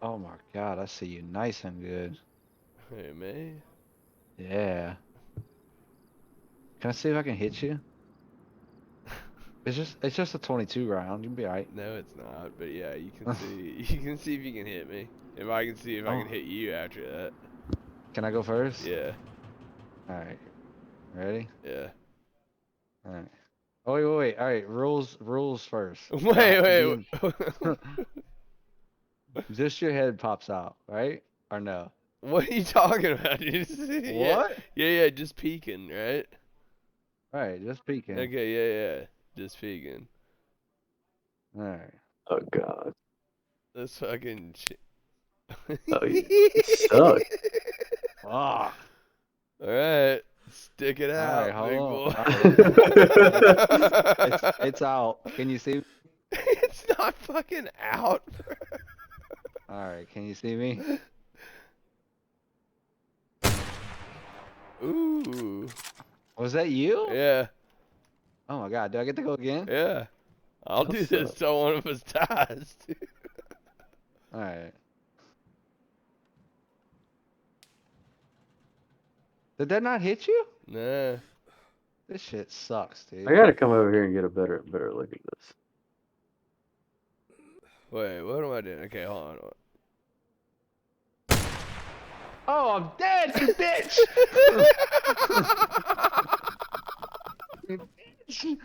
Oh my God, I see you nice and good. Hey, man. Yeah. Can I see if I can hit you? It's just a 22 round. You'll be alright. No, it's not. But yeah, you can see. You can see if you can hit me. If I can see if I Oh, can hit you after that. can I go first? Yeah. Alright. Ready? Yeah. Alright. Oh, wait. Alright, rules first. Wait, wait. Being just your head pops out, right? Or no? What are you talking about, dude? Yeah. What? Yeah, just peeking, right? Alright, just peeking. Okay, yeah. Just peeking. Alright. Oh God. This fucking shit. Oh, you suck. Fuck. Alright. Stick it Alright, out, big hold boy. on. It's out. Can you see? It's not fucking out. Alright, can you see me? Ooh. Was that you? Yeah. Oh my God, do I get to go again? Yeah. I'll do this till one of us dies, dude. Alright. Did that not hit you? Nah. This shit sucks, dude. I gotta come over here and get a better look at this. Wait, what am I doing? Okay, hold on. Oh, I'm dead, you bitch! You bitch!